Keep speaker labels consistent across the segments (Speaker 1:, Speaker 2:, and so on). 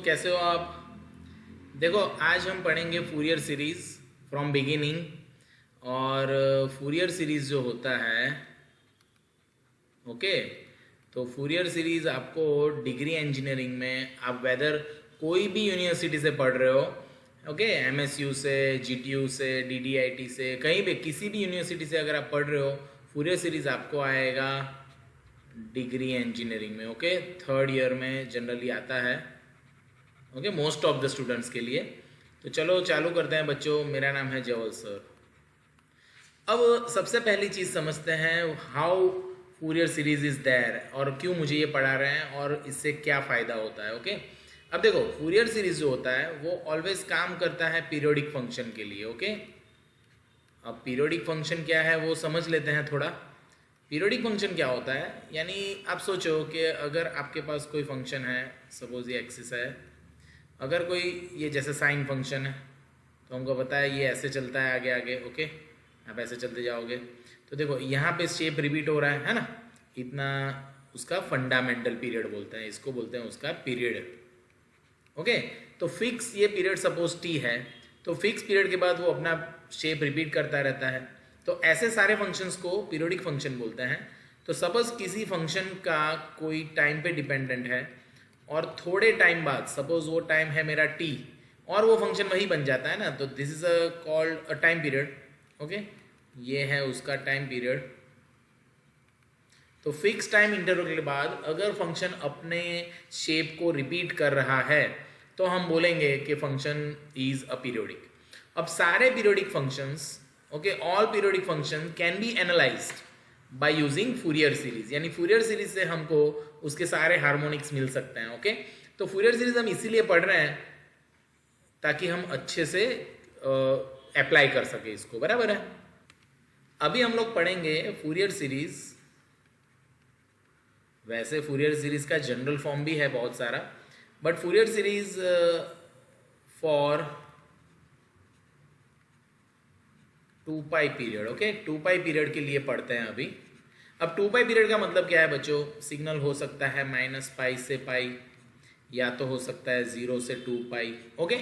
Speaker 1: कैसे हो आप? देखो, आज हम पढ़ेंगे फूरियर सीरीज फ्रॉम बिगिनिंग। और फूरियर सीरीज जो होता है, ओके, तो फूरियर सीरीज आपको डिग्री इंजीनियरिंग में, आप वेदर कोई भी यूनिवर्सिटी से पढ़ रहे हो, ओके, एमएसयू से, जीटीयू से, डीडीआईटी से, कहीं भी किसी भी यूनिवर्सिटी से अगर आप पढ़ रहे हो, फूरियर सीरीज आपको आएगा डिग्री इंजीनियरिंग में। ओके, थर्ड ईयर में जनरली आता है, okay, most of the students के लिए। तो चलो चालू करते हैं बच्चों। मेरा नाम है जवल सर। अब सबसे पहली चीज़ समझते हैं how Fourier series is there, और क्यों मुझे ये पढ़ा रहे हैं और इससे क्या फ़ायदा होता है। ओके, अब देखो, फूरियर सीरीज जो होता है वो ऑलवेज काम करता है पीरियोडिक फंक्शन के लिए। ओके, अब पीरियोडिक फंक्शन क्या है वो समझ लेते हैं थोड़ा। पीरियोडिक फंक्शन क्या होता है, यानी आप सोचो कि अगर आपके पास कोई फंक्शन है, सपोज ये एक्सिस है, अगर कोई ये जैसे साइन फंक्शन है, तो हमको पता है ये ऐसे चलता है आगे आगे। ओके, आप ऐसे चलते जाओगे तो देखो यहाँ पे शेप रिपीट हो रहा है ना, इतना, उसका फंडामेंटल पीरियड बोलते हैं, इसको बोलते हैं उसका पीरियड। ओके, तो फिक्स ये पीरियड सपोज टी है, तो फिक्स पीरियड के बाद वो अपना शेप रिपीट करता रहता है। तो ऐसे सारे फंक्शंस को पीरियोडिक फंक्शन बोलते हैं। तो सपोज किसी फंक्शन का कोई टाइम पे डिपेंडेंट है और थोड़े टाइम बाद, सपोज वो टाइम है मेरा टी, और वो फंक्शन वही बन जाता है ना, तो this is called a time period. Okay, ये है उसका टाइम पीरियड। तो फिक्स टाइम इंटरवल के बाद अगर फंक्शन अपने शेप को रिपीट कर रहा है तो हम बोलेंगे कि फंक्शन इज अ पीरियोडिक। अब सारे periodic functions, okay, all periodic function can be analysed by using Fourier series, यानी फूरियर सीरीज से हमको उसके सारे हार्मोनिक्स मिल सकते हैं। ओके, तो फूरियर सीरीज हम इसीलिए पढ़ रहे हैं ताकि हम अच्छे से अप्लाई कर सके इसको, बराबर है। अभी हम लोग पढ़ेंगे फूरियर सीरीज। वैसे फूरियर सीरीज का जनरल फॉर्म भी है बहुत सारा, but Fourier series for 2π period. Okay, 2π period के लिए पढ़ते हैं अभी। अब 2π पीरियड का मतलब क्या है बच्चों? सिग्नल हो सकता है -π से पाई, या तो हो सकता है 0 से 2π। ओके,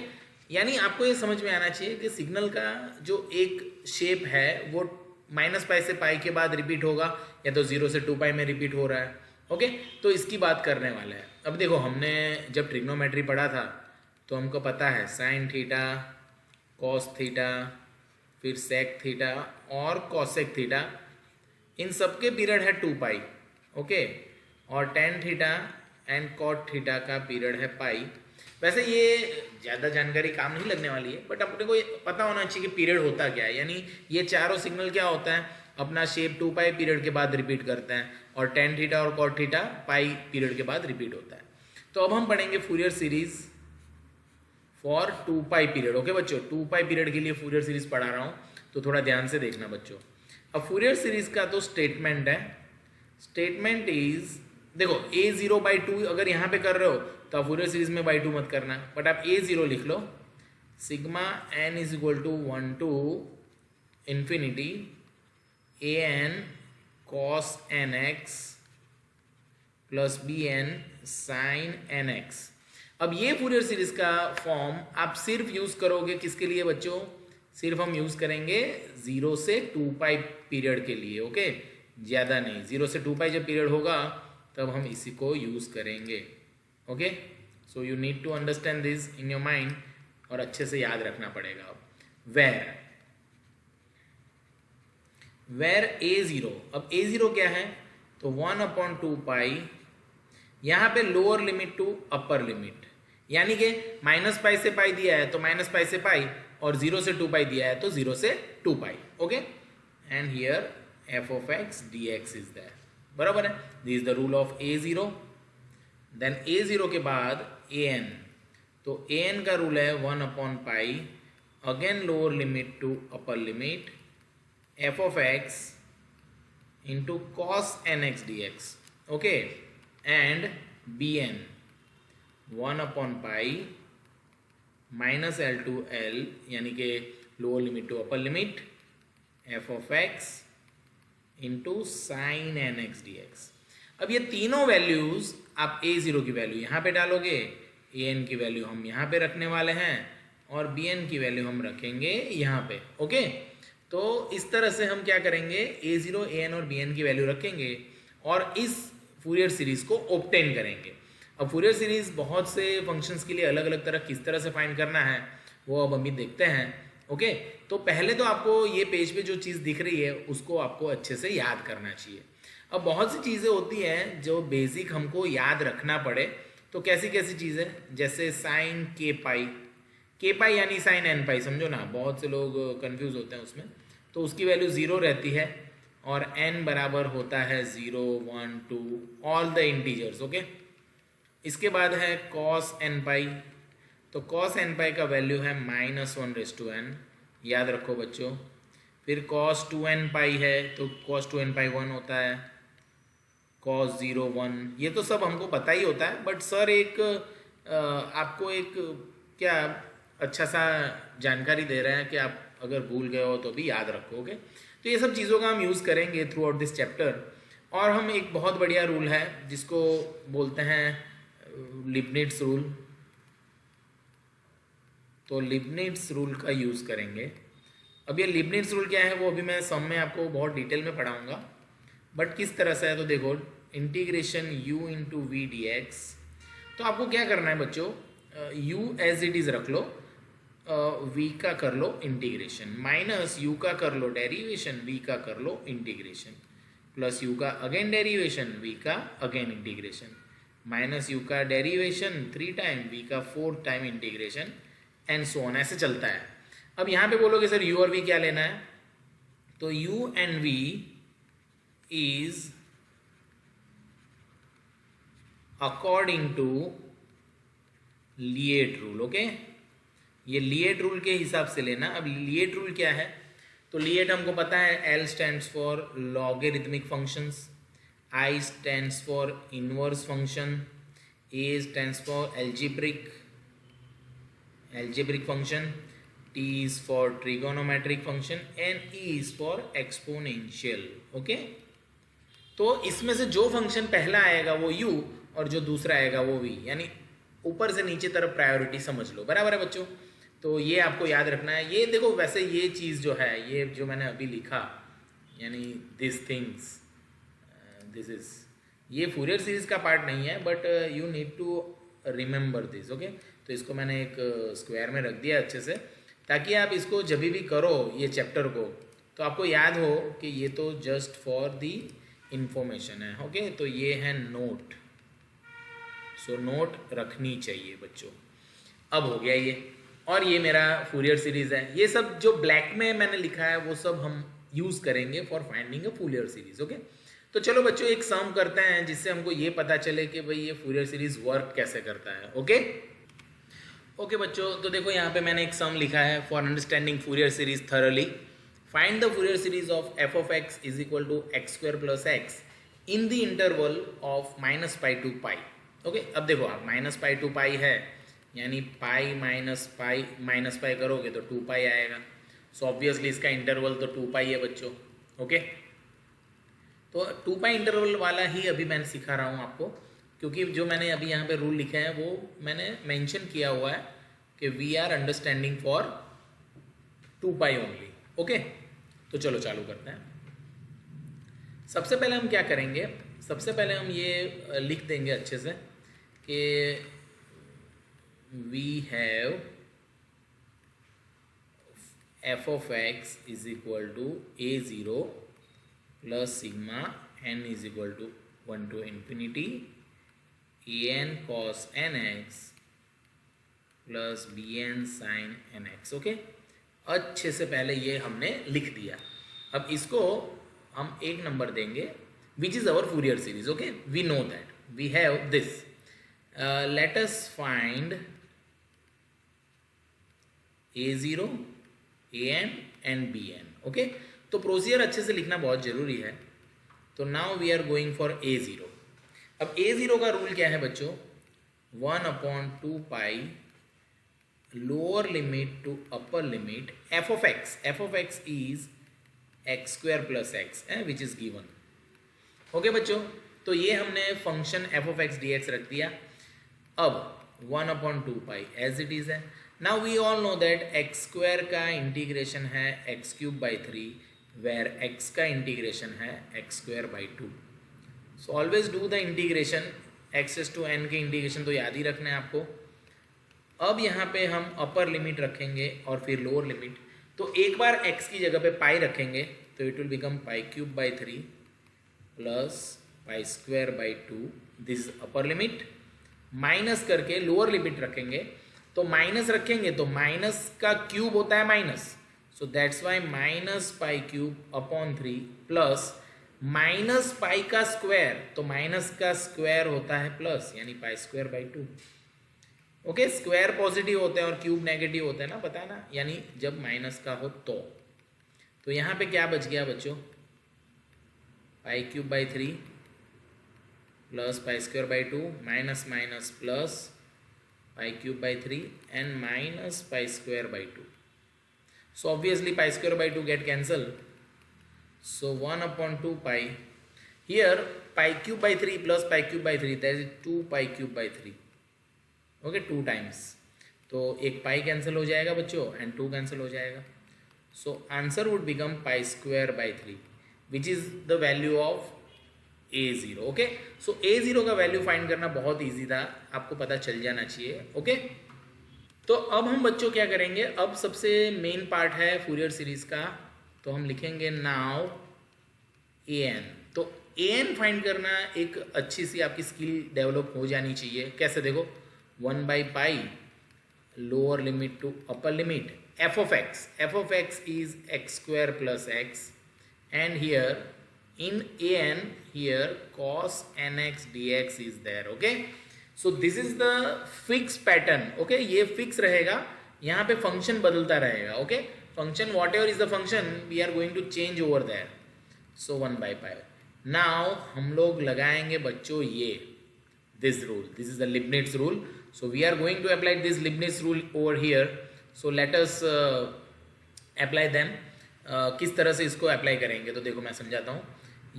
Speaker 1: यानी आपको ये समझ में आना चाहिए कि सिग्नल का जो एक शेप है वो -π से पाई के बाद रिपीट होगा, या तो 0 से 2π में रिपीट हो रहा है। ओके, तो इसकी बात करने वाले हैं। अब देखो, हमने जब ट्रिग्नोमेट्री पढ़ा था तो हमको पता है साइन थीटा, कॉस थीटा, फिर सेक थीटा और कॉसेक थीटा, इन सबके पीरियड है 2π। ओके, और tan theta and cot theta का पीरियड है पाई। वैसे ये ज़्यादा जानकारी काम नहीं लगने वाली है, बट अपने को ये पता होना चाहिए कि पीरियड होता क्या है। यानी ये चारों सिग्नल क्या होता है, अपना शेप 2π पीरियड के बाद रिपीट करते हैं, और टेन थीटा और कॉट थीटा पाई पीरियड के बाद रिपीट होता है। तो अब हम पढ़ेंगे Fourier series for 2π period. Okay बच्चों, 2π पीरियड के लिए फूरियर सीरीज पढ़ा रहा हूँ, तो थोड़ा ध्यान से देखना बच्चों। अब फूरियर सीरीज का तो स्टेटमेंट है, स्टेटमेंट इज, देखो a0/2 अगर यहाँ पे कर रहे हो तो आप फूरियर सीरीज में /2 मत करना, बट आप a0 लिख लो। Sigma n is equal to 1 to infinity an cos nx plus bn sin nx। अब ये फूरियर सीरीज का फॉर्म आप सिर्फ यूज करोगे किसके लिए बच्चों? सिर्फ हम यूज करेंगे 0 से 2π पीरियड के लिए। ओके, ज़्यादा नहीं, 0 से 2π जब पीरियड होगा तब हम इसी को यूज करेंगे। Okay, so you need to understand this in your mind, और अच्छे से याद रखना पड़ेगा। अब वेर a0, अब a0 क्या है? तो 1/2π, यहाँ पे lower limit to upper limit, यानी कि -π से पाई दिया है तो -π से पाई, और 0 से 2π दिया है तो 0 से 2π। Okay, and here f of x dx is there, बराबर है। This is the rule of a0। Then a0 के बाद an, तो an का रूल है 1/π, again lower limit to upper limit, f of x into cos nx dx। Okay, and bn 1/π minus l to l, यानी कि lower limit to upper limit, f of x into sine nx dx। अब ये तीनों values आप a0 की value यहाँ पे डालोगे ए एन की वैल्यू हम यहाँ पे रखने वाले हैं और बी एन की वैल्यू हम रखेंगे यहाँ पे। ओके, तो इस तरह से हम क्या करेंगे, ए ज़ीरो ए एन और बी एन की वैल्यू रखेंगे और इस फूरियर सीरीज़ को ऑब्टेन करेंगे। अब फूरियर सीरीज़ बहुत से फंक्शंस के लिए अलग अलग तरह किस तरह से फाइंड करना है वो अब अभी देखते हैं। ओके, तो पहले तो आपको ये पेज पे जो चीज़ दिख रही है उसको आपको अच्छे से याद करना चाहिए। अब बहुत सी चीज़ें होती हैं जो बेसिक हमको याद रखना पड़े, तो कैसी कैसी चीज़ें, जैसे साइन के पाई यानी साइन एन पाई, समझो ना, बहुत से लोग कंफ्यूज होते हैं उसमें। तो उसकी वैल्यू 0 रहती है और n बराबर होता है 0 1 2 ऑल द इंटीजर्स। ओके, इसके बाद है कॉस एन पाई, तो कॉस एन पाई का वैल्यू है -1/n, याद रखो बच्चों। फिर कॉस 2n पाई है तो कॉस 2n पाई 1 होता है, कॉस 0 1, ये तो सब हमको पता ही होता है, बट सर एक आपको एक क्या अच्छा सा जानकारी दे रहे हैं कि आप अगर भूल गए हो तो भी याद रखोगे। तो ये सब चीज़ों का हम यूज़ करेंगे थ्रू आउट दिस चैप्टर। और हम एक बहुत बढ़िया रूल है जिसको बोलते हैं लिबनिट्स रूल, तो लिबनिट्स रूल का यूज़ करेंगे। अब ये लिबनिट्स रूल क्या है वो अभी मैं सम में आपको बहुत डिटेल में पढ़ाऊँगा, बट किस तरह से है तो देखो, integration u into v d x. तो आपको क्या करना है बच्चों, u एज इट इज़ रख लो, v का कर लो इंटीग्रेशन, माइनस u का कर लो डेरिवेशन, v का कर लो इंटीग्रेशन, प्लस u का अगेन डेरिवेशन, v का अगेन इंटीग्रेशन, माइनस u का डेरिवेशन 3 टाइम, v का 4 time integration, and so on, ऐसे चलता है। अब यहाँ पे बोलोगे सर u और v क्या लेना है, तो u and v is according to LIATE rule. Okay, ये लिएट रूल के हिसाब से लेना। अब लिएट रूल क्या है, तो लिएट हमको पता है, L stands for logarithmic functions, I stands for inverse function, A stands for algebraic function, T is for trigonometric function and E is for exponential। Okay, तो इसमें से जो फंक्शन पहला आएगा वो u और जो दूसरा आएगा वो v, यानी ऊपर से नीचे तरफ प्रायोरिटी समझ लो, बराबर है बच्चों। तो ये आपको याद रखना है। ये देखो, वैसे ये चीज़ जो है, ये जो मैंने अभी लिखा, यानी दिस थिंग्स, दिस इज, ये फूरियर सीरीज का पार्ट नहीं है, but you need to remember this. Okay, तो इसको मैंने एक स्क्वायर में रख दिया अच्छे से, ताकि आप इसको जब भी करो ये चैप्टर को तो आपको याद हो कि ये तो जस्ट फॉर दी इंफॉर्मेशन है। ओके, तो ये है नोट, सो नोट रखनी चाहिए बच्चों। अब हो गया ये, और ये मेरा फूरियर सीरीज है। ये सब जो ब्लैक में मैंने लिखा है वो सब हम यूज़ करेंगे for finding a Fourier series. Okay, तो चलो बच्चों एक सम करते हैं जिससे हमको ये पता चले कि भाई ये फूरियर सीरीज वर्क कैसे करता है। ओके बच्चों, तो देखो यहाँ पे मैंने एक सम लिखा है, for understanding Fourier series thoroughly find the Fourier series of f of x is equal to x square plus x in the interval of -π to π। Okay, अब देखो आप -π to π है, यानी पाई माइनस पाई करोगे तो 2π आएगा, सो ऑब्वियसली इसका इंटरवल तो 2π है बच्चों। ओके, तो 2π इंटरवल वाला ही अभी मैं सिखा रहा हूँ आपको, क्योंकि जो मैंने अभी यहाँ पे रूल लिखे हैं वो मैंने मेंशन किया हुआ है कि we are understanding for 2π only. Okay, तो चलो चालू करते हैं। सबसे पहले हम क्या करेंगे, सबसे पहले हम ये लिख देंगे अच्छे से कि we have f of x is equal to a0 plus sigma n is equal to 1 to infinity an cos nx plus bn sin nx। Okay, अच्छे से पहले ये हमने लिख दिया। अब इसको हम एक नंबर देंगे, which is our Fourier series. Okay, we know that we have this, let us find a0 an and bn। Okay, तो प्रोसीजर अच्छे से लिखना बहुत ज़रूरी है। तो now we are going for a0। अब a0 का रूल क्या है बच्चों, 1/2π lower limit to upper limit f of x is x square plus x which is given. Okay बच्चों, तो ये हमने function f of x dx रख दिया। अब 1/2 एज इट इज है. Now we all know that x square का integration है x³/3 वेयर x का इंटीग्रेशन है x²/2. So always do the integration. Access to n के इंटीग्रेशन तो याद ही रखना है आपको. अब यहाँ पे हम अपर लिमिट रखेंगे और फिर लोअर लिमिट. तो एक बार x की जगह पे पाई रखेंगे तो it will become π³/3 plus π²/2. This upper limit. Minus करके लोअर लिमिट रखेंगे तो माइनस रखेंगे तो माइनस का क्यूब होता है minus. So that's why -π³/3 plus minus pi का स्क्वायर. तो माइनस का स्क्वायर होता है प्लस यानी π²/2. ओके, स्क्वायर पॉजिटिव होते हैं और क्यूब नेगेटिव होते हैं ना, पता है ना, यानी जब माइनस का हो तो यहाँ पे क्या बच गया बच्चों, π³/3 plus π²/2 minus minus plus π³/3 and minus π²/2. So obviously π²/2 get cancelled. So 1/2 here π³/3 plus π³/3 that is 2π³/3. Okay, 2 times. तो एक पाई कैंसिल हो जाएगा बच्चों एंड 2 कैंसिल हो जाएगा. So answer would become π²/3 which is the value of A0. Okay, so A0 का value find करना बहुत इजी था, आपको पता चल जाना चाहिए. ओके, तो अब हम बच्चों क्या करेंगे, अब सबसे मेन पार्ट है फूरियर सीरीज का. तो हम लिखेंगे नाउ an. तो an फाइंड करना एक अच्छी सी आपकी स्किल डेवलप हो जानी चाहिए. कैसे, देखो 1/π lower limit to upper limit f of x is x² plus x and here in an here cos nx dx is there. okay, so this is the fixed pattern. okay, ये fix रहेगा, यहाँ पे function बदलता रहेगा. okay, function whatever is the function we are going to change over there. so 1/π. now हम लोग लगाएंगे बच्चों ये this rule. this is the Leibniz rule. so we are going to apply this Leibniz rule over here. so let us apply them. किस तरह से इसको apply करेंगे, तो देखो मैं समझाता हूँ.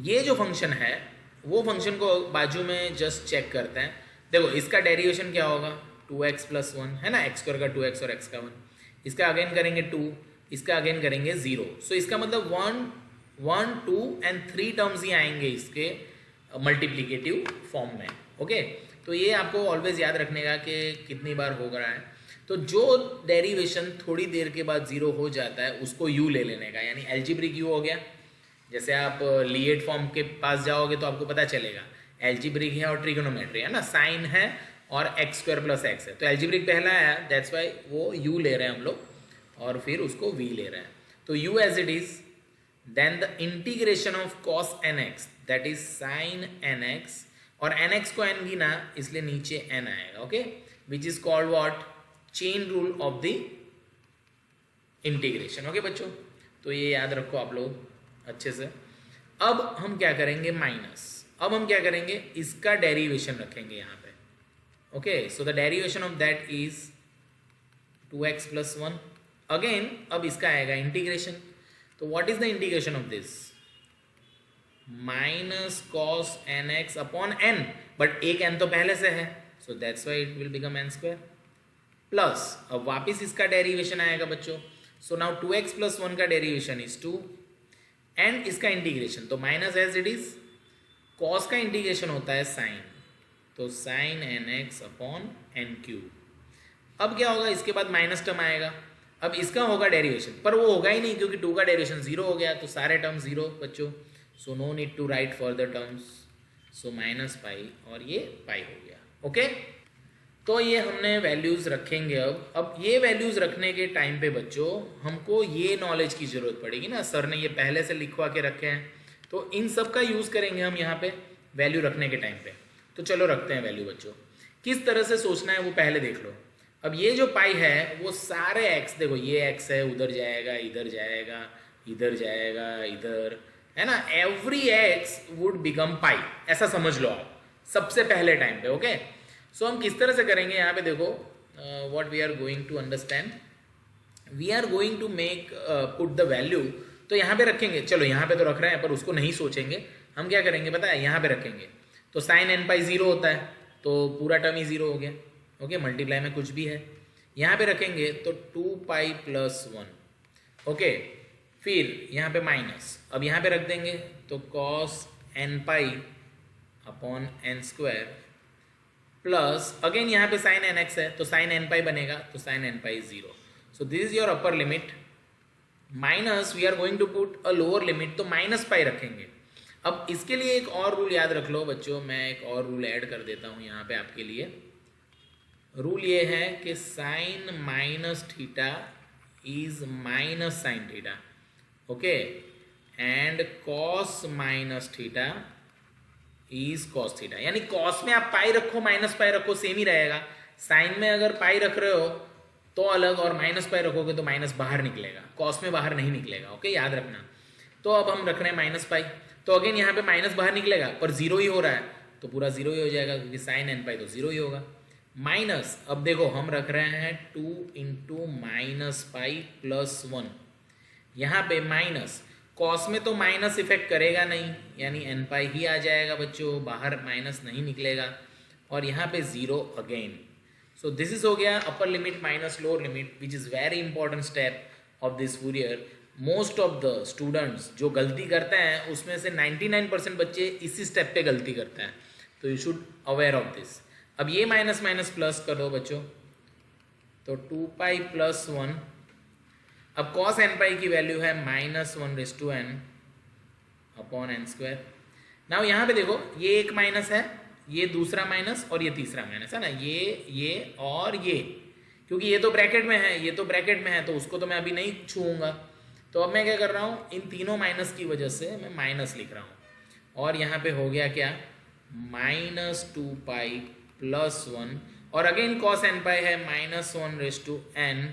Speaker 1: ये जो फंक्शन है वो फंक्शन को बाजू में जस्ट चेक करते हैं. देखो इसका डेरिवेशन क्या होगा, 2x + 1 है ना, x² का 2x और x का 1. इसका अगेन करेंगे 2, इसका अगेन करेंगे 0. सो इसका मतलब 1, 2 एंड 3 टर्म्स ही आएंगे इसके मल्टीप्लिकेटिव फॉर्म में. ओके, तो ये आपको ऑलवेज याद रखने का कि कितनी बार हो रहा है. तो जो डेरिवेशन थोड़ी देर के बाद 0 हो जाता है उसको u ले लेने का, यानी एल्जेब्रिक u हो गया. जैसे आप लीएट फॉर्म के पास जाओगे तो आपको पता चलेगा एल्जेब्रिक है और ट्रिगोनोमेट्री है ना, साइन है और x² + x है. तो एल्जेब्रिक पहला है, दैट्स वाई वो u ले रहे हैं हम लोग और फिर उसको v ले रहे हैं. तो u as it is, then the integration of cos nx that is sin nx, और nx को n गिना इसलिए नीचे n आएगा. Okay, which is called what, chain rule of the integration. Okay बच्चों, तो ये याद रखो आप लोग अच्छे से. अब हम क्या करेंगे, माइनस. अब हम क्या करेंगे, इसका डेरिवेशन रखेंगे यहाँ पे. Okay, so the derivation of that is 2x + 1. Again अब इसका आएगा इंटीग्रेशन. तो what is the integration of this, -cos nx upon n, but एक n तो पहले से है, सो that's why it will become n² plus, अब वापिस इसका डेरिवेशन आएगा बच्चों. सो नाउ 2x + 1 का डेरिवेशन इज 2 एंड इसका इंटीग्रेशन तो minus as it is. Cos का इंटीग्रेशन होता है साइन, तो sin nx अपॉन n³. अब क्या होगा, इसके बाद माइनस टर्म आएगा. अब इसका होगा डेरिवेशन, पर वो होगा ही नहीं क्योंकि 2 का डेरिवेशन 0 हो गया, तो सारे टर्म 0 बच्चों. So no need to write further terms. So -π और ये पाई हो गया. ओके, तो ये हमने वैल्यूज़ रखेंगे. अब ये वैल्यूज़ रखने के टाइम पे बच्चों हमको ये नॉलेज की ज़रूरत पड़ेगी ना, सर ने ये पहले से लिखवा के रखे हैं, तो इन सब का यूज़ करेंगे हम यहाँ पे वैल्यू रखने के टाइम पे. तो चलो रखते हैं वैल्यू बच्चों. किस तरह से सोचना है वो पहले देख लो. अब ये जो पाई है वो सारे x, देखो ये x है, उधर जाएगा, इधर जाएगा, इधर जाएगा, इधर है ना, एवरी x वुड बिकम पाई, ऐसा समझ लो आप सबसे पहले टाइम पे. ओके, सो हम किस तरह से करेंगे, यहाँ पे देखो what we are going to understand, we are going to make put the value. तो यहाँ पे रखेंगे, चलो यहाँ पे तो रख रहे हैं पर उसको नहीं सोचेंगे. हम क्या करेंगे पता है, यहाँ पे रखेंगे तो sin nπ 0 होता है, तो पूरा टर्म ही 0 हो गया. ओके, मल्टीप्लाई में कुछ भी है, यहाँ पे रखेंगे तो 2 पाई प्लस 1। ओके, फिर यहाँ पे माइनस, अब यहाँ पे रख देंगे तो cos n pi upon n square plus again यहाँ पे साइन एन एक्स है तो साइन एन पाई बनेगा, तो sine n pi 0। So this is your upper limit minus we are going to put a lower limit, तो minus pi रखेंगे। अब इसके लिए एक और रूल याद रख लो बच्चों, मैं एक और रूल ऐड कर देता हूँ यहाँ पे आपके लिए। रूल ये है कि sine minus theta is minus sine theta, okay, and cos minus theta is cos theta. यानी कॉस में आप पाई रखो माइनस पाई रखो सेम ही रहेगा, साइन में अगर पाई रख रहे हो तो अलग और माइनस पाई रखोगे तो माइनस बाहर निकलेगा, कॉस में बाहर नहीं निकलेगा, ओके, याद रखना। तो अब हम रख रहे हैं माइनस पाई, तो अगेन यहाँ पे माइनस बाहर निकलेगा पर 0 ही हो रहा है तो पूरा 0 ही हो जाएगा क्योंकि साइन एन पाई तो 0 ही होगा। माइनस, अब देखो हम रख रहे हैं 2 इंटू माइनस पाई प्लस 1, यहाँ पे माइनस, कॉस में तो माइनस इफेक्ट करेगा नहीं यानी एन पाई ही आ जाएगा बच्चों, बाहर माइनस नहीं निकलेगा, और यहाँ पे 0 अगेन। सो दिस इज हो गया अपर limit minus lower limit which is very important step of this Fourier. Most of the students जो गलती करते हैं उसमें से 99% बच्चे इसी स्टेप पे गलती करते हैं, तो you should aware of this. अब ये माइनस माइनस प्लस कर दो बच्चों, तो 2 पाई प्लस 1, अब कॉस एन पाई की वैल्यू है -1/n upon n square. Now यहाँ पे देखो ये एक माइनस है, ये दूसरा माइनस और ये तीसरा माइनस है ना, ये और ये, क्योंकि ये तो ब्रैकेट में है ये तो ब्रैकेट में है तो उसको तो मैं अभी नहीं छूऊंगा। तो अब मैं क्या कर रहा हूँ, इन तीनों माइनस की वजह से मैं माइनस लिख रहा हूँ, और यहाँ पे हो गया क्या -2 पाई प्लस 1, और अगेन कॉस एन पाई है -1/n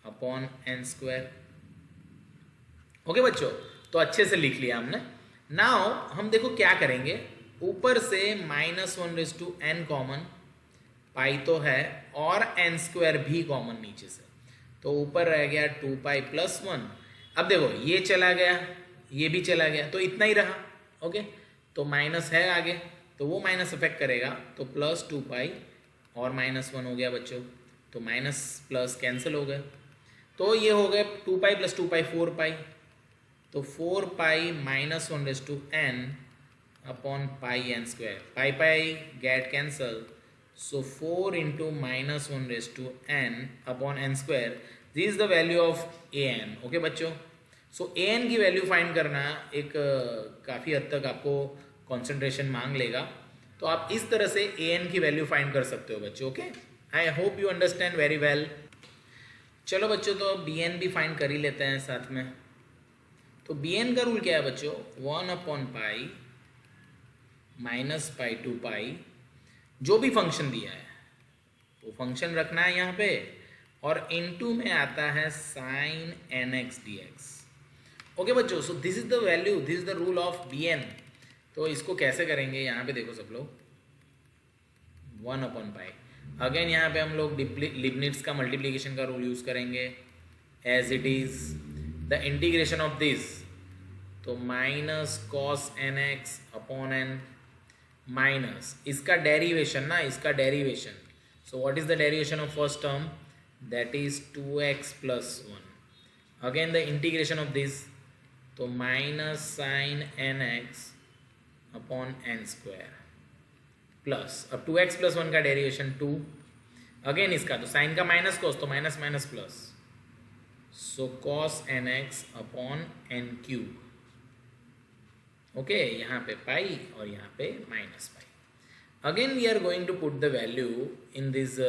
Speaker 1: upon n square. Okay बच्चों, तो अच्छे से लिख लिया हमने। नाउ हम देखो क्या करेंगे, ऊपर से -1/n कॉमन, पाई तो है, और एन स्क्वायर भी कॉमन नीचे से, तो ऊपर रह गया 2 पाई प्लस 1। अब देखो ये चला गया ये भी चला गया तो इतना ही रहा, ओके, तो माइनस है आगे तो वो माइनस इफेक्ट करेगा, तो प्लस 2 पाई और -1 हो गया बच्चों, तो माइनस प्लस कैंसिल हो गए, तो ये हो गए 2 पाई प्लस 2 पाई 4 पाई, तो 4 pi -1/n upon pi n square, pi pi get cancel, so 4 into -1/n upon n square, this is the value of an। Okay बच्चों, सो an की value find करना एक काफ़ी हद तक आपको कंसंट्रेशन मांग लेगा, तो आप इस तरह से an की वैल्यू फाइंड कर सकते हो बच्चों। Okay, I hope you understand very well. चलो बच्चों, तो bn भी फाइंड कर ही लेते हैं साथ में। तो bn का रूल क्या है बच्चों, 1 upon pi minus pi to pi, जो भी फंक्शन दिया है वो फंक्शन रखना है यहाँ पे, और इनटू में आता है साइन nx dx। ओके बच्चों, सो this is the value, this is the rule of bn। तो इसको कैसे करेंगे, यहाँ पे देखो सब लोग, 1 अपॉन पाई, अगेन यहाँ पे हम लोग लिबनिट्ज का मल्टीप्लीकेशन का रूल यूज करेंगे as it is the integration of this, तो minus cos nx upon n minus इसका डेरिवेशन ना, इसका derivation, so what is the derivation of first term, that is 2x plus 1, again the integration of this, तो minus sine nx upon n square plus, अब 2x plus 1 का derivation 2, again इसका तो sine का minus cos तो minus minus plus, so cos nx upon n cube. Okay, यहाँ पे pi और यहाँ पे minus pi. Again we are going to put the value in this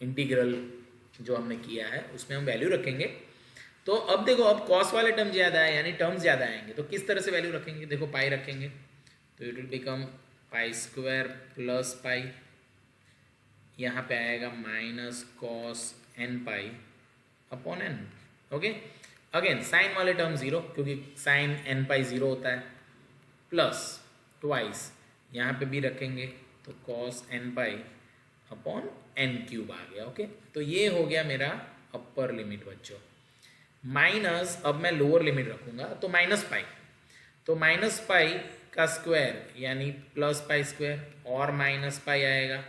Speaker 1: integral जो हमने किया है उसमें हम वैल्यू रखेंगे। तो अब देखो, अब कॉस वाले टर्म ज़्यादा है यानी टर्म्स ज़्यादा आएंगे, तो किस तरह से वैल्यू रखेंगे, देखो पाई रखेंगे तो it will become pi square plus pi, यहाँ पे आएगा minus cos n pi upon n. Okay, again sine वाले टर्म 0 क्योंकि साइन एन पाई 0 होता है, प्लस ट्वाइस यहाँ पे भी रखेंगे तो cos n pi upon n cube आ गया। ओके, तो ये हो गया मेरा अपर लिमिट बच्चों। माइनस, अब मैं लोअर लिमिट रखूंगा तो माइनस पाई, तो माइनस पाई का स्क्वायर यानी प्लस पाई स्क्वायर और माइनस पाई आएगा,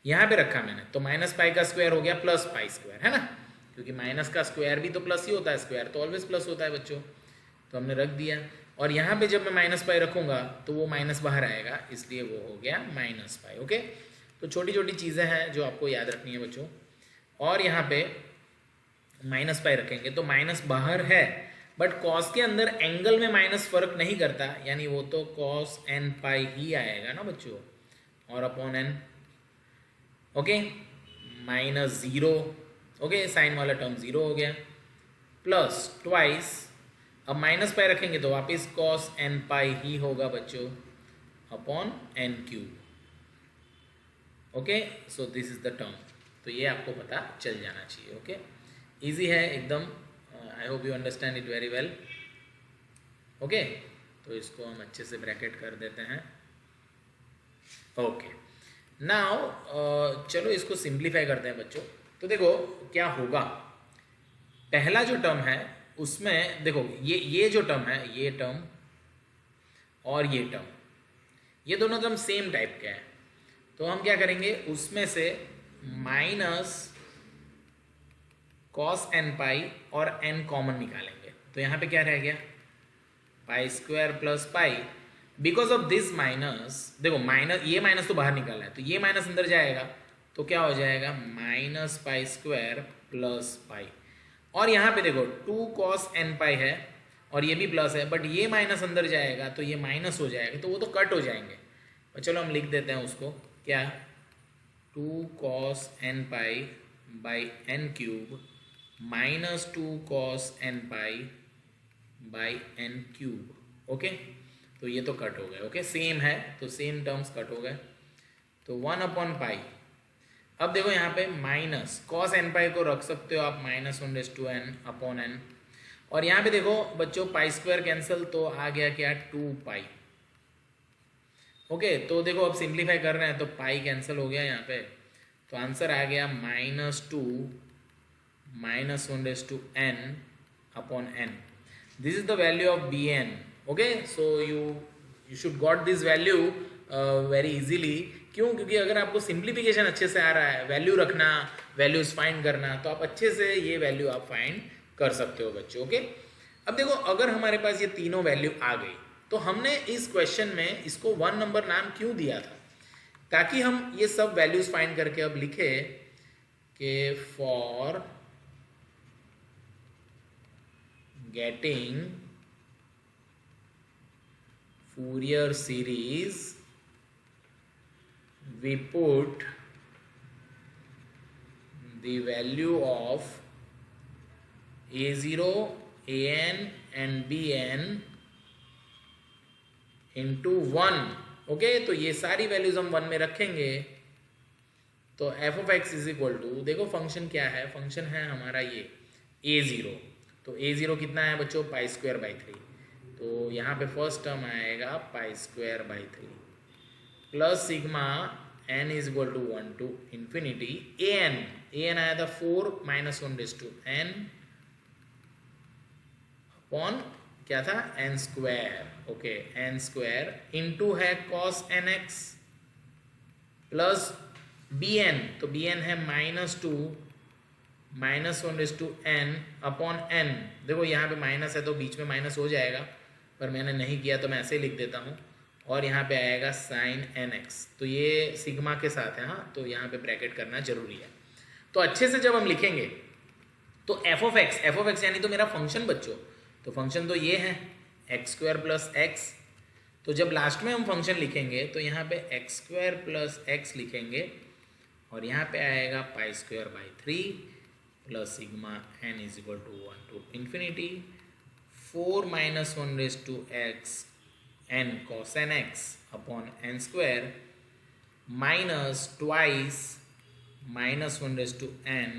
Speaker 1: यहाँ पे रखा मैंने, तो माइनस पाई का स्क्वायर हो गया प्लस पाई स्क्वायर, है ना, क्योंकि माइनस का स्क्वायर भी तो प्लस ही होता है, स्क्वायर तो ऑलवेज प्लस होता है बच्चों, तो हमने रख दिया। और यहाँ पे जब मैं माइनस पाई रखूँगा तो वो माइनस बाहर आएगा, इसलिए वो हो गया माइनस पाई। ओके, तो छोटी छोटी चीज़ें हैं जो आपको याद रखनी है बच्चों। और यहाँ पे माइनस पाई रखेंगे तो माइनस बाहर है, बट कॉस के अंदर एंगल में माइनस फर्क नहीं करता, यानी वो तो कॉस एन पाई ही आएगा ना बच्चों, और upon n. Okay, minus zero, okay, sine वाला टर्म ज़ीरो हो गया, प्लस ट्वाइस, अब माइनस पाई रखेंगे तो वापस कॉस एन पाई ही होगा बच्चों, upon n cube. Okay, so this is the term, तो ये आपको पता चल जाना चाहिए। ओके, इजी है एकदम, I hope you understand it very well. Okay, तो इसको हम अच्छे से ब्रैकेट कर देते हैं। ओके, नाउ चलो इसको सिंप्लीफाई करते हैं बच्चों। तो देखो क्या होगा, पहला जो टर्म है उसमें देखो ये जो टर्म है, ये टर्म और ये टर्म, ये दोनों टर्म सेम टाइप के हैं, तो हम क्या करेंगे, उसमें से माइनस कॉस एन पाई और एन कॉमन निकालेंगे, तो यहाँ पे क्या रह गया, पाई square plus pi. Because of this minus, देखो माइनस, ये माइनस तो बाहर निकाला है, तो ये माइनस अंदर जाएगा, तो क्या हो जाएगा, माइनस पाई स्क्वायर प्लस पाई। और यहाँ पे देखो 2 कॉस एन पाई है और ये भी प्लस है, बट ये माइनस अंदर जाएगा तो ये माइनस हो जाएगा, तो वो तो कट हो जाएंगे। और चलो हम लिख देते हैं उसको, क्या, 2 cos n pi by n cube minus 2 cos n pi by n cube. Okay, तो ये तो कट हो गए। ओके, सेम है तो सेम टर्म्स कट हो गए, तो 1 अपॉन पाई। अब देखो यहाँ पे माइनस कॉस एन पाई को रख सकते हो आप माइनस 1/n अपॉन एन, और यहाँ पे देखो बच्चों पाई स्क्वायर कैंसिल, तो आ गया क्या, 2 पाई। ओके, तो देखो अब सिंप्लीफाई कर रहे हैं तो पाई कैंसिल हो गया यहाँ पे, तो आंसर आ गया -2 minus 1/n upon n। This is the value of bn। Okay, so you should got this value very easily. क्यों, क्योंकि अगर आपको सिंप्लीफिकेशन अच्छे से आ रहा है, वैल्यू रखना, वैल्यूज फाइंड करना, तो आप अच्छे से ये वैल्यू आप फाइंड कर सकते हो बच्चों। ओके, अब देखो अगर हमारे पास ये तीनों वैल्यू आ गई, तो हमने इस क्वेश्चन में इसको 1 नंबर नाम क्यों दिया था, ताकि हम ये सब वैल्यूज फाइंड करके अब लिखे कि for getting Fourier series we put the value of a0, an and bn into 1। ओके, तो ये सारी वैल्यूज हम 1 में रखेंगे, तो f of x is equal to, देखो फंक्शन क्या है, फंक्शन है हमारा ये a0, तो a0 कितना है बच्चों, पाई स्क्वायर बाई 3, तो यहाँ पे फर्स्ट टर्म आएगा pi square by 3 plus sigma n is equal to 1 to infinity an आया था 4 माइनस 1/n अपॉन क्या था, n square. Okay, n square into है cos nx प्लस bn, तो bn है -2 माइनस 1/n अपॉन n। देखो यहाँ पे माइनस है तो बीच में माइनस हो जाएगा, पर मैंने नहीं किया तो मैं ऐसे ही लिख देता हूँ, और यहाँ पे आएगा साइन nx, तो ये सिग्मा के साथ है, हाँ, तो यहाँ पे ब्रैकेट करना जरूरी है। तो अच्छे से जब हम लिखेंगे तो एफ ऑफ एक्स यानी तो मेरा फंक्शन बच्चों, तो फंक्शन तो ये है एक्स स्क्वायर प्लस एक्स, तो जब लास्ट में हम फंक्शन लिखेंगे तो यहाँ पे एक्स स्क्वायर प्लस एक्स लिखेंगे, और यहाँ पे आएगा pi square by 3 plus sigma n is equal to 1 to infinity 4 minus 1/x n cos n x upon n square minus twice minus 1/n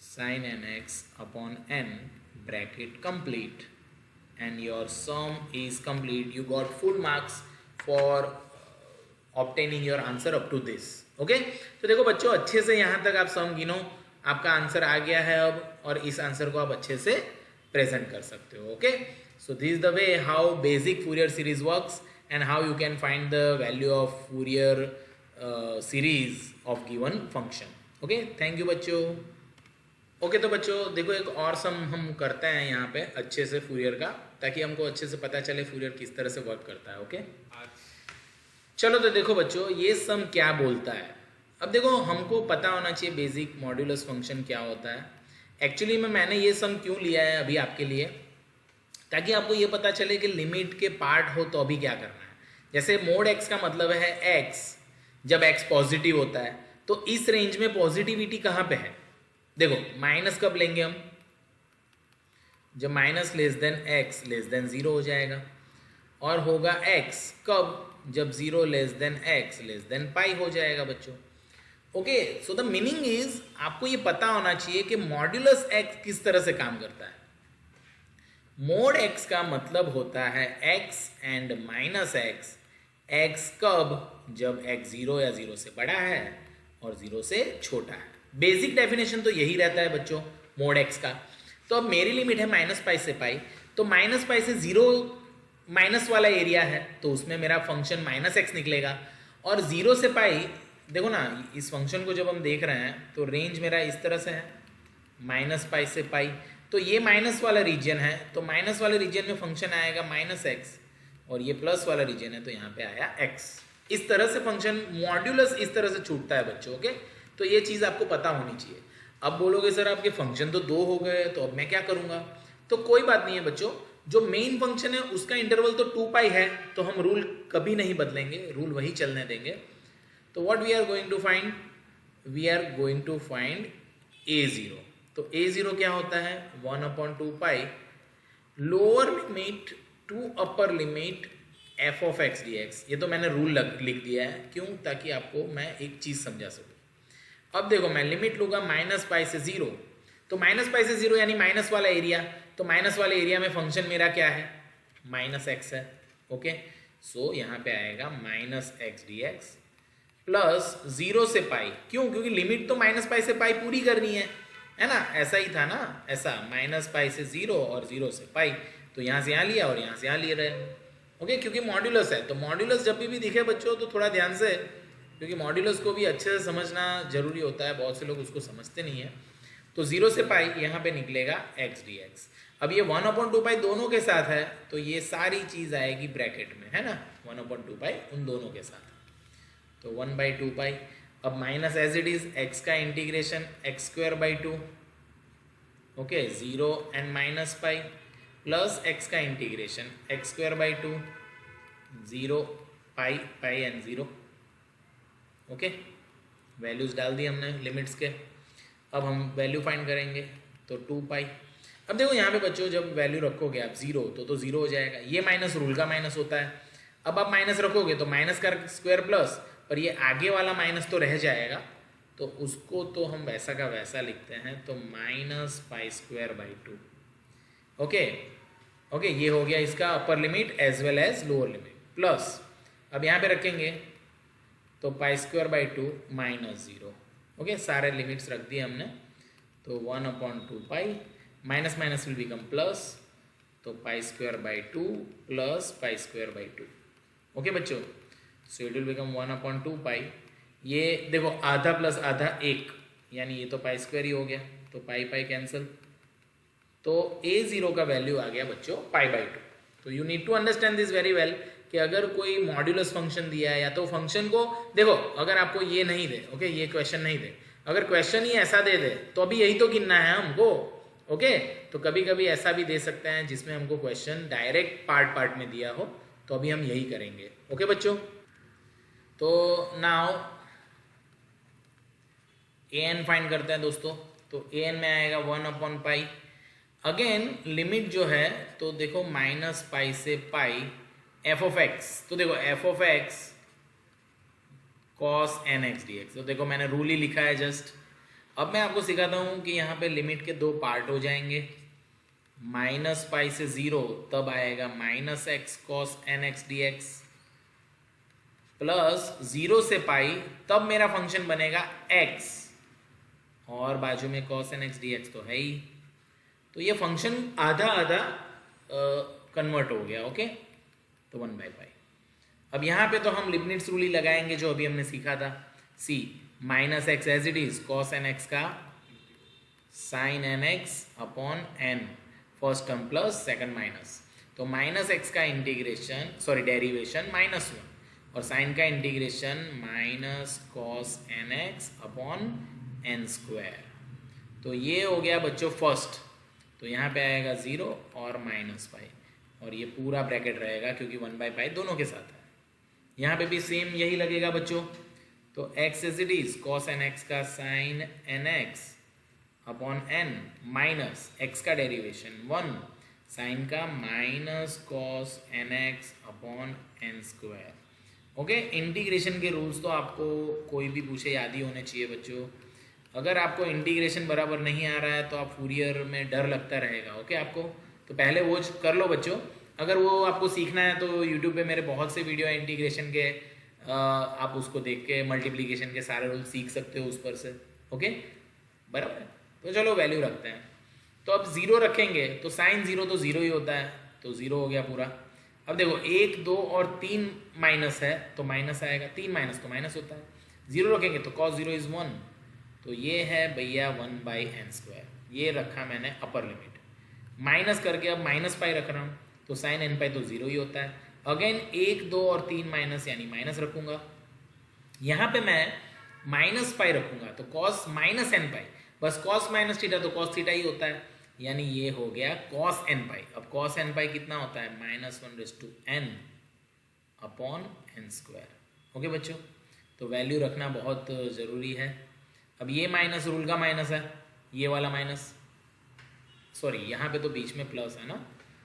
Speaker 1: sin nx upon n bracket complete, and your sum is complete. You got full marks for obtaining your answer up to this. Okay, तो देखो बच्चों अच्छे से यहाँ तक आप सम गिनो, आपका आंसर आ गया है अब, और इस आंसर को आप अच्छे से प्रेजेंट कर सकते हो। Okay, so this is the way how basic Fourier series works and how you can find the value of Fourier series of given function. Okay, thank you बच्चों। ओके तो बच्चों देखो एक और सम हम करते हैं यहाँ पे अच्छे से फूरियर का, ताकि हमको अच्छे से पता चले फूरियर किस तरह से वर्क करता है। ओके चलो तो देखो बच्चों ये सम क्या बोलता है। अब देखो हमको पता होना चाहिए बेसिक मॉड्यूलस फंक्शन क्या होता है। एक्चुअली में मैंने ये सम क्यों लिया है अभी आपके लिए, ताकि आपको ये पता चले कि लिमिट के पार्ट हो तो अभी क्या करना है। जैसे मोड एक्स का मतलब है एक्स, जब एक्स पॉजिटिव होता है तो इस रेंज में पॉजिटिविटी कहाँ पे है। देखो माइनस कब लेंगे हम, जब minus less than x less than zero हो जाएगा, और होगा एक्स कब, जब zero less than x less than pi हो जाएगा बच्चों। Okay so the meaning is आपको ये पता होना चाहिए कि मॉड्यूलस एक्स किस तरह से काम करता है। मोड एक्स का मतलब होता है x and minus x, x कब, जब एक्स जीरो या जीरो से बड़ा है और जीरो से छोटा है। बेसिक डेफिनेशन तो यही रहता है बच्चों मोड एक्स का। तो अब मेरी लिमिट है माइनस पाई से पाई, तो माइनस पाई से जीरो माइनस वाला एरिया है तो उसमें मेरा फंक्शन माइनस एक्स निकलेगा, और जीरो से पाई देखो ना इस फंक्शन को जब हम देख रहे हैं तो रेंज मेरा इस तरह से है माइनस पाई से पाई, तो ये माइनस वाला रीजन है तो माइनस वाले रीजन में फंक्शन आएगा माइनस एक्स, और ये प्लस वाला रीजन है तो यहाँ पे आया एक्स। इस तरह से फंक्शन मॉड्यूलस इस तरह से छूटता है बच्चों। ओके तो ये चीज़ आपको पता होनी चाहिए। अब बोलोगे सर आपके फंक्शन तो दो हो गए तो अब मैं क्या करूँगा, तो कोई बात नहीं है बच्चों, जो मेन फंक्शन है उसका इंटरवल तो 2 पाई है तो हम रूल कभी नहीं बदलेंगे, रूल वही चलने देंगे। तो what we are going to find, we are going to find a0। तो a0 क्या होता है 1/2 pi lower limit to upper limit f of x dx। ये तो मैंने रूल लिख दिया है, क्यों, ताकि आपको मैं एक चीज़ समझा सकूँ। अब देखो मैं लिमिट लूँगा माइनस पाई से जीरो, तो माइनस पाई से जीरो यानी माइनस वाला एरिया, तो माइनस वाले एरिया में फंक्शन मेरा क्या है माइनस एक्स है। ओके सो यहाँ पे आएगा minus x D x plus zero से पाई, क्यों, क्योंकि लिमिट तो माइनस पाई से पाई पूरी करनी है ना, ऐसा ही था ना, ऐसा माइनस पाई से जीरो और जीरो से पाई, तो यहाँ से यहाँ लिया और यहाँ से यहाँ ले रहे हैं। ओके क्योंकि मॉड्यूलस है, तो मॉड्यूलस जब भी दिखे बच्चों तो थोड़ा ध्यान से, क्योंकि मॉड्यूलस को भी अच्छे से समझना जरूरी होता है, बहुत से लोग उसको समझते नहीं है। तो जीरो से पाई यहाँ पे निकलेगा एक्स डी एक्स। अब ये 1/2 पाई दोनों के साथ है तो ये सारी चीज़ आएगी ब्रैकेट में, है ना, 1/2 पाई उन दोनों के साथ, तो 1/2 पाई। अब minus as it is x का integration x²/2, okay, zero and minus pi, plus x का integration x²/2, zero pi pi and zero. Okay values डाल दी हमने लिमिट्स के। अब हम वैल्यू फाइंड करेंगे तो 2 पाई। अब देखो यहाँ पे बच्चों जब वैल्यू रखोगे आप जीरो तो जीरो हो जाएगा, ये माइनस रूल का माइनस होता है। अब आप माइनस रखोगे तो माइनस का स्क्वायर प्लस, पर ये आगे वाला माइनस तो रह जाएगा, तो उसको तो हम वैसा का वैसा लिखते हैं, तो माइनस पाई²/2। ओके ये हो गया इसका upper limit as well as lower limit, plus अब यहाँ पे रखेंगे तो पाई² माइनस जीरो। ओके सारे लिमिट्स रख दिए हमने, तो 1/2 pi minus minus will become plus, तो पाई² प्लस पाई²। ओके बच्चों so it will become 1/2 pi. ये देखो आधा प्लस आधा एक, यानी ये तो पाई² ही हो गया, तो पाई पाई कैंसिल, तो a0 का वैल्यू आ गया बच्चों पाई/2। तो you need to understand this very well कि अगर कोई मॉड्यूलस फंक्शन दिया है या तो फंक्शन को देखो, अगर आपको ये नहीं दे, ओके ये क्वेश्चन नहीं दे, अगर क्वेश्चन ही ऐसा दे दे तो अभी यही तो गिनना है हमको। ओके तो कभी कभी ऐसा भी दे सकते हैं जिसमें हमको क्वेश्चन डायरेक्ट पार्ट में दिया हो, तो अभी हम यही करेंगे। ओके बच्चों तो नाउ an फाइंड करते हैं दोस्तों, तो an में आएगा 1/π। अगेन लिमिट जो है तो देखो माइनस पाई से पाई f ऑफ x, तो देखो f of x cos nx dx, तो देखो मैंने रूल ही लिखा है जस्ट। अब मैं आपको सिखाता हूँ कि यहाँ पे लिमिट के दो पार्ट हो जाएंगे, माइनस पाई से जीरो तब आएगा minus x cos nx dx, plus zero से पाई तब मेरा फंक्शन बनेगा x, और बाजू में cos nx dx तो है ही, तो ये फंक्शन आधा आधा कन्वर्ट हो गया। ओके तो 1/π। अब यहाँ पे तो हम लिबनिट्ज रूल ही लगाएंगे जो अभी हमने सीखा था। C minus x as it is, cos n x का sine n x upon n, first term plus second minus, तो माइनस एक्स का इंटीग्रेशन सॉरी डेरिवेशन -1 और साइन का integration minus cos n x upon n square. तो ये हो गया बच्चों फर्स्ट, तो यहाँ पे आएगा 0 और माइनस पाई और ये पूरा ब्रैकेट रहेगा क्योंकि 1/पाई दोनों के साथ है। यहाँ पे भी सेम यही लगेगा बच्चों, तो x as it is cos n x का sine n x upon n minus x का डेरिवेशन 1 साइन का minus cos n x upon n square. Okay, integration के रूल्स तो आपको कोई भी पूछे याद ही होने चाहिए बच्चों। अगर आपको इंटीग्रेशन बराबर नहीं आ रहा है तो आप फूरियर में डर लगता रहेगा। ओके आपको, तो पहले वो कर लो बच्चों। अगर वो आपको सीखना है तो यूट्यूब पे मेरे बहुत से वीडियो है इंटीग्रेशन के, आप उसको देख के मल्टीप्लिकेशन के सारे रूल सीख सकते हो उस पर से। ओके बराबर है, तो चलो वैल्यू रखते हैं। तो अब 0 रखेंगे तो साइन 0 तो 0 ही होता है, तो 0 हो गया पूरा। अब देखो 1 2 और 3 माइनस है तो माइनस आएगा, 3 माइनस तो माइनस होता है। 0 रखेंगे तो cos 0 इज 1, तो ये है भैया 1/n²। ये रखा मैंने अपर लिमिट, माइनस करके अब माइनस पाई रख रहा हूँ तो साइन एन पाई तो 0 ही होता है। अगेन 1 2 और 3 माइनस यानी माइनस रखूंगा, यहाँ पे मैं माइनस पाई रखूंगा तो कॉस माइनस एन पाई, बस कॉस माइनस थीटा तो कॉस थीटा ही होता है, यानी ये हो गया कॉस एन पाई। अब कॉस एन पाई कितना होता है, -1/n अपॉन n²। ओके बच्चों, तो वैल्यू रखना बहुत ज़रूरी है। अब ये माइनस रूल का माइनस है, ये वाला माइनस, सॉरी यहाँ पे तो बीच में प्लस है ना,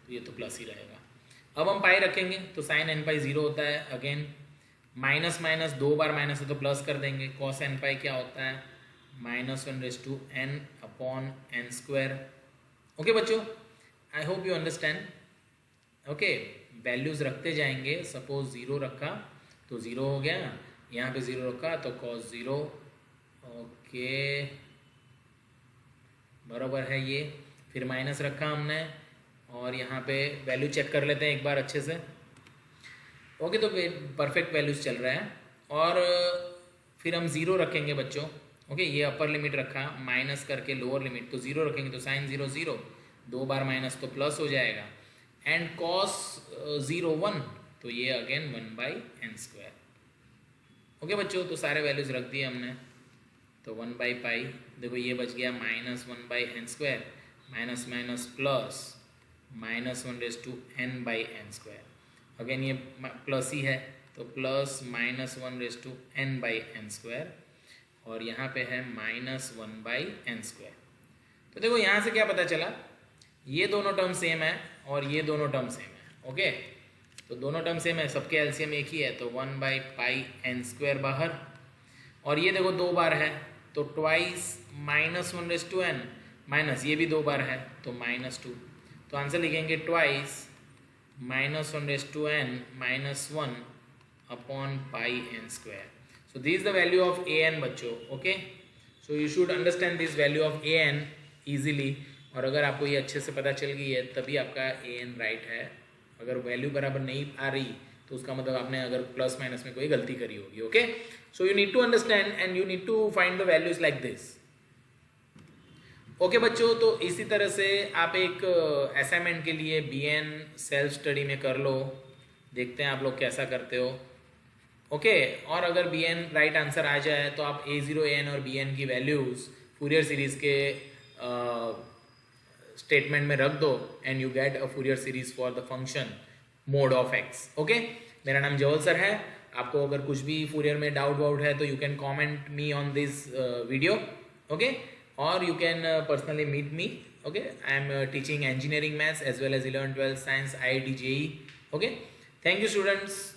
Speaker 1: तो ये तो प्लस ही रहेगा। अब हम पाई रखेंगे तो साइन एन पाई 0 होता है। अगेन माइनस माइनस 2 बार माइनस है तो प्लस कर देंगे, कॉस एन पाई क्या होता है -1/n अपॉन n²। ओके बच्चों, I hope you understand. Okay, values रखते जाएंगे। सपोज 0 रखा तो 0 हो गया, यहाँ पे 0 रखा तो cos 0। ओके बराबर है ये, फिर माइनस रखा हमने और यहाँ पे वैल्यू चेक कर लेते हैं एक बार अच्छे से। ओके, तो परफेक्ट वैल्यूज चल रहा है और फिर हम 0 रखेंगे बच्चों। ओके, ये अपर लिमिट रखा, माइनस करके लोअर लिमिट, तो 0 रखेंगे तो साइन 0 0, 2 बार माइनस तो प्लस हो जाएगा, एंड cos 0 1, तो ये अगेन 1/n²। ओके बच्चों, तो सारे वैल्यूज रख दिए हमने, तो 1/पाई देखो ये बच गया -1/n², minus minus plus -1/n/n²। Again ये प्लस ही है तो प्लस -1/n/n², और यहाँ पे है -1/n²। तो देखो यहाँ से क्या पता चला, ये दोनों टर्म सेम है और ये दोनों टर्म सेम है। ओके, तो दोनों टर्म सेम है, सबके एलसीएम एक ही है, तो 1/πn² बाहर, और ये देखो 2 बार है तो ट्वाइस -1/n, माइनस ये भी 2 बार है तो -2, तो आंसर लिखेंगे twice -1/n -1 upon πn²। So this is the value of an बच्चों। Okay, so you should understand this value of an easily, और अगर आपको ये अच्छे से पता चल गई है तभी आपका an राइट है। अगर वैल्यू बराबर नहीं आ रही तो उसका मतलब आपने अगर प्लस माइनस में कोई गलती करी होगी। Okay, so you need to understand and you need to find the values like this. Okay बच्चों, तो इसी तरह से आप एक असाइनमेंट के लिए bn सेल्फ स्टडी में कर लो, देखते हैं आप लोग कैसा करते हो। ओके, और अगर bn राइट आंसर आ जाए तो आप a0 an और bn की वैल्यूज फूरियर सीरीज के स्टेटमेंट में रख दो and you get a Fourier series for the function mode of x। Okay, मेरा नाम जवल सर है। आपको अगर कुछ भी फूरियर में डाउट है तो you can comment me on this video. Okay, और you can personally meet me. Okay, I am teaching engineering maths as well as 11th 12th science IIT JEE. Okay, thank you students.